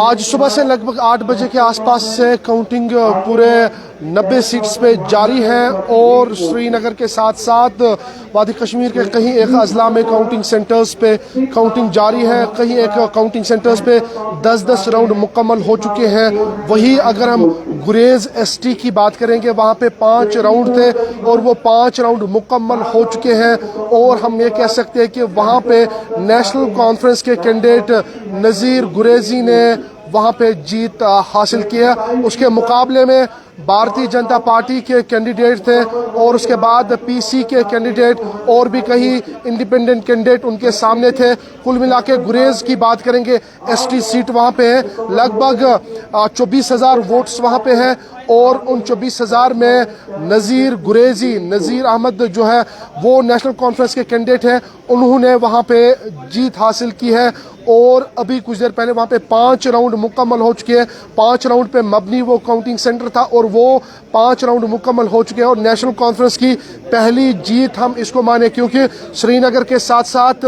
आज सुबह से लगभग 8 बजे के आसपास से काउंटिंग पूरे 90 सीट्स पे जारी है और श्रीनगर के साथ साथ वादी कश्मीर के कहीं एक अजला में काउंटिंग सेंटर्स पे काउंटिंग जारी है। कहीं एक काउंटिंग सेंटर्स पे 10-10 राउंड मुकम्मल हो चुके हैं। वही अगर हम गुरेज एसटी की बात करेंगे, वहाँ पे 5 राउंड थे और वो 5 राउंड मुकम्मल हो चुके हैं। और हम ये कह सकते हैं कि वहाँ पे नेशनल कॉन्फ्रेंस के कैंडिडेट नज़ीर गुरेजी ने वहाँ पे जीत हासिल किया। उसके मुकाबले में भारतीय जनता पार्टी के कैंडिडेट थे और उसके बाद पीसी के कैंडिडेट और भी कई इंडिपेंडेंट कैंडिडेट उनके सामने थे। कुल मिला के गुरेज की बात करेंगे, एसटी सीट वहाँ पे है, लगभग 24,000 वोट्स वहाँ पे हैं और उन 24,000 में नज़ीर अहमद जो है वो नेशनल कॉन्फ्रेंस के कैंडिडेट हैं, उन्होंने वहाँ पे जीत हासिल की है। और अभी कुछ देर पहले वहाँ पे 5 राउंड मुकम्मल हो चुके हैं। 5 राउंड पे मबनी वो काउंटिंग सेंटर था और वो 5 राउंड मुकम्मल हो चुके हैं और नेशनल कॉन्फ्रेंस की पहली जीत हम इसको माने, क्योंकि श्रीनगर के साथ साथ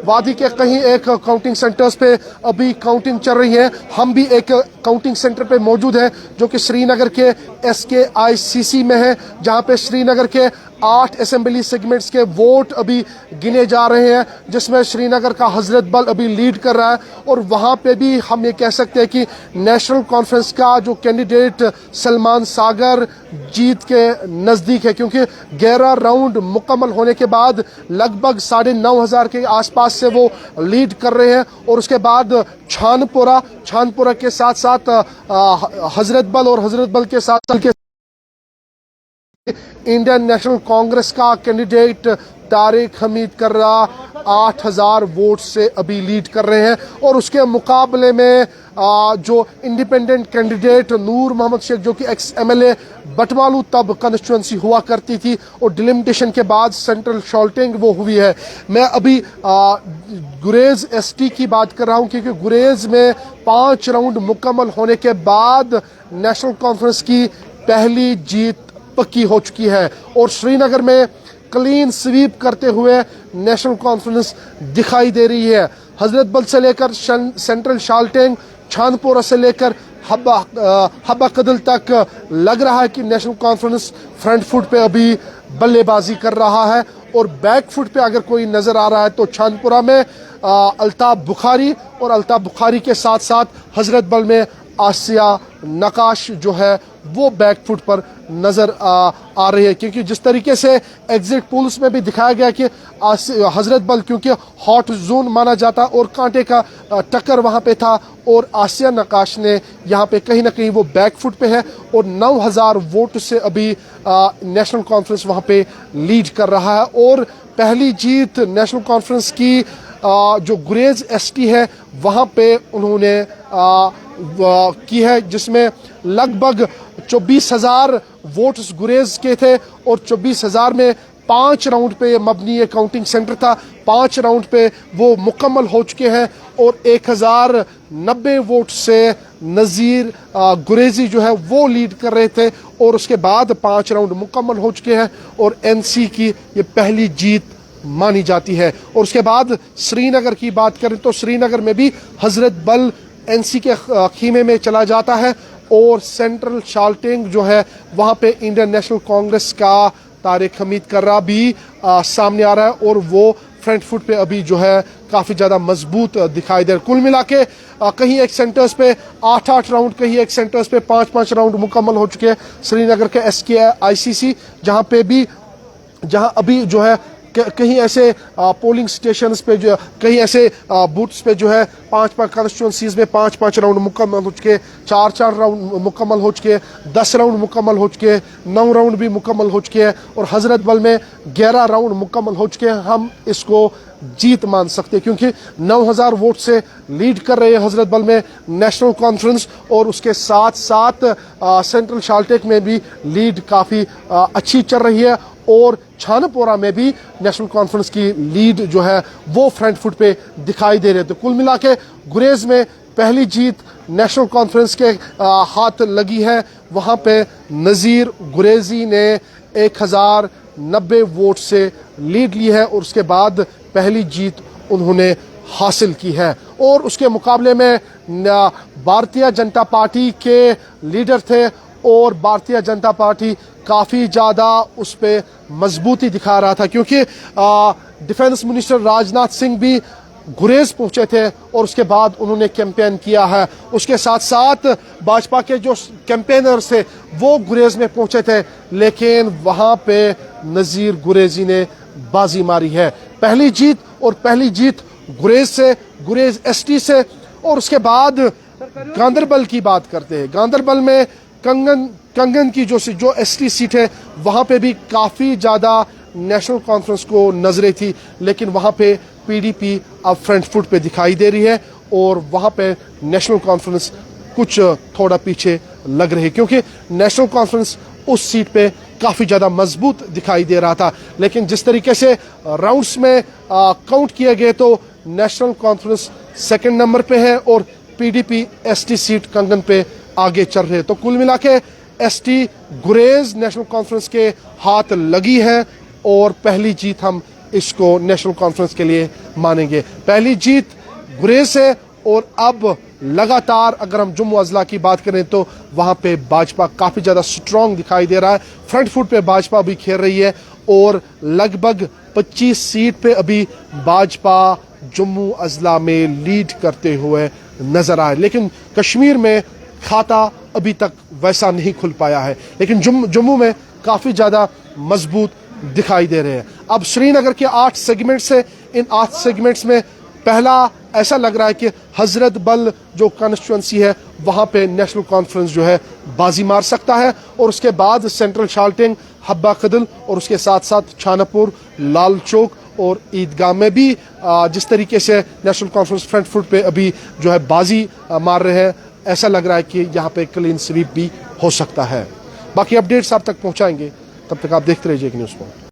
वादी के कहीं एक काउंटिंग सेंटर्स पे अभी काउंटिंग चल रही है। हम भी एक काउंटिंग सेंटर पे मौजूद हैं जो कि श्रीनगर के SKICC में है, जहां पे श्रीनगर के 8 असेंबली सेगमेंट्स के वोट अभी गिने जा रहे हैं, जिसमें श्रीनगर का हजरत बल अभी लीड कर रहा है। और वहां पे भी हम ये कह सकते हैं कि नेशनल कॉन्फ्रेंस का जो कैंडिडेट सलमान सागर जीत के नजदीक है, क्योंकि 11 राउंड मुकम्मल होने के बाद लगभग 9,500 के आसपास से वो लीड कर रहे हैं। और उसके बाद छानपुरा के साथ साथ हजरत बल और हजरत बल के साथ इंडियन नेशनल कांग्रेस का कैंडिडेट तारिक हमीद कर्रा 8,000 वोट से अभी लीड कर रहे हैं। और उसके मुकाबले में जो इंडिपेंडेंट कैंडिडेट नूर मोहम्मद शेख, जो कि एक्स MLA बटमालू तब कंस्टिट्यूंसी हुआ करती थी और डिलिमिटेशन के बाद सेंट्रल शॉल्टिंग वो हुई है। मैं अभी गुरेज ST की बात कर रहा हूं, क्योंकि गुरेज में 5 राउंड मुकम्मल होने के बाद नेशनल कॉन्फ्रेंस की पहली जीत पक्की हो चुकी है और श्रीनगर में क्लीन स्वीप करते हुए नेशनल कॉन्फ्रेंस दिखाई दे रही है। हजरत बल से लेकर सेंट्रल शाल्टेंग, छानपुरा से लेकर हब्बा कदल तक लग रहा है कि नेशनल कॉन्फ्रेंस फ्रंट फुट पे अभी बल्लेबाजी कर रहा है। और बैक फुट पे अगर कोई नजर आ रहा है तो छानपुरा में अल्ताफ बुखारी और अल्ताफ बुखारी के साथ साथ हजरत बल में आसिया नकाश जो है वो बैक फुट पर नजर आ रही है, क्योंकि जिस तरीके से एग्जिट पोल्स में भी दिखाया गया कि हजरत बल क्योंकि हॉट जोन माना जाता और कांटे का टक्कर वहां पे था और आसिया नकाश ने यहां पे कहीं ना कहीं वो बैक फुट पे है और 9,000 वोट से अभी नेशनल कॉन्फ्रेंस वहां पे लीड कर रहा है। और पहली जीत नेशनल कॉन्फ्रेंस की जो गुरेज ST है वहां पे उन्होंने की है, जिसमें लगभग 24,000 वोट्स गुरेज के थे और 24,000 में 5 राउंड पे मबनी ये काउंटिंग सेंटर था। 5 राउंड पे वो मुकम्मल हो चुके हैं और 1,090 वोट से नज़ीर गुरेजी जो है वो लीड कर रहे थे और उसके बाद 5 राउंड मुकम्मल हो चुके हैं और NC की ये पहली जीत मानी जाती है। और उसके बाद श्रीनगर की बात करें तो श्रीनगर में भी हजरत बल NC के खीमे में चला जाता है और सेंट्रल शाल्टिंग जो है वहां पे इंडियन नेशनल कांग्रेस का तारिक हमीद कर्रा भी सामने आ रहा है और वो फ्रंट फुट पे अभी जो है काफी ज्यादा मजबूत दिखाई दे रहा है। कुल मिला के कहीं एक सेंटर्स पे 8-8 राउंड, कहीं एक सेंटर्स पे 5-5 राउंड मुकम्मल हो चुके हैं। श्रीनगर के SKICC जहां अभी जो है कहीं ऐसे पोलिंग स्टेशंस पे जो कहीं ऐसे बूथ्स पे जो है 5-5 कॉन्स्टिट्यूंसीज में 5-5 राउंड मुकम्मल हो चुके, 4-4 राउंड मुकम्मल हो चुके, 10 राउंड मुकम्मल हो चुके, 9 राउंड भी मुकम्मल हो चुके हैं और हजरत बल में 11 राउंड मुकम्मल हो चुके हैं। हम इसको जीत मान सकते हैं क्योंकि 9,000 वोट से लीड कर रहे हैं हजरत बल में नेशनल कॉन्फ्रेंस और उसके साथ साथ सेंट्रल शाल्टेक में भी लीड काफ़ी अच्छी चल रही है और छानपोरा में भी नेशनल कॉन्फ्रेंस की लीड जो है वो फ्रंट फुट पे दिखाई दे रहे थे। कुल मिला के गुरेज में पहली जीत नेशनल कॉन्फ्रेंस के हाथ लगी है। वहां पे नज़ीर गुरेजी ने 1,090 वोट से लीड ली है और उसके बाद पहली जीत उन्होंने हासिल की है और उसके मुकाबले में भारतीय जनता पार्टी के लीडर थे और भारतीय जनता पार्टी काफ़ी ज़्यादा उस पर मजबूती दिखा रहा था, क्योंकि डिफेंस मिनिस्टर राजनाथ सिंह भी गुरेज पहुंचे थे और उसके बाद उन्होंने कैंपेन किया है। उसके साथ साथ भाजपा के जो कैंपेनर्स थे वो गुरेज में पहुंचे थे, लेकिन वहां पे नज़ीर गुरेजी ने बाजी मारी है। पहली जीत गुरेज से, गुरेज एसटी से। और उसके बाद गांदरबल की बात करते हैं। गांदरबल में कंगन की जो एसटी सीट है वहां पे भी काफ़ी ज़्यादा नेशनल कॉन्फ्रेंस को नजरें थी, लेकिन वहां पे पीडीपी अब फ्रंट फुट पे दिखाई दे रही है और वहां पे नेशनल कॉन्फ्रेंस कुछ थोड़ा पीछे लग रही है, क्योंकि नेशनल कॉन्फ्रेंस उस सीट पे काफ़ी ज़्यादा मजबूत दिखाई दे रहा था। लेकिन जिस तरीके से राउंड्स में काउंट किए गए तो नेशनल कॉन्फ्रेंस सेकंड नंबर पे है और पीडीपी एसटी सीट कंगन पे आगे चल रहे हैं। तो कुल मिला के एसटी गुरेज नेशनल कॉन्फ्रेंस के हाथ लगी है और पहली जीत हम इसको नेशनल कॉन्फ्रेंस के लिए मानेंगे। पहली जीत गुरेज से और अब लगातार अगर हम जम्मू अजला की बात करें तो वहां पे भाजपा काफी ज्यादा स्ट्रांग दिखाई दे रहा है। फ्रंट फुट पे भाजपा भी खेल रही है और लगभग 25 सीट पे अभी भाजपा जम्मू अजला में लीड करते हुए नजर आए। लेकिन कश्मीर में खाता अभी तक वैसा नहीं खुल पाया है, लेकिन जम्मू में काफी ज्यादा मजबूत दिखाई दे रहे हैं। अब श्रीनगर के 8 सेगमेंट्स है, इन 8 सेगमेंट्स में पहला ऐसा लग रहा है कि हजरत बल जो कॉन्स्टिट्यूंसी है वहां पे नेशनल कॉन्फ्रेंस जो है बाजी मार सकता है और उसके बाद सेंट्रल शाल्टिंग, हब्बा कदल और उसके साथ साथ छानापुर, लाल चौक और ईदगाह में भी जिस तरीके से नेशनल कॉन्फ्रेंस फ्रंट फुट पे अभी जो है बाजी मार रहे हैं, ऐसा लग रहा है कि यहाँ पे क्लीन स्वीप भी हो सकता है। बाकी अपडेट्स आप तक पहुंचाएंगे, तब तक आप देखते रहिए न्यूज़ को।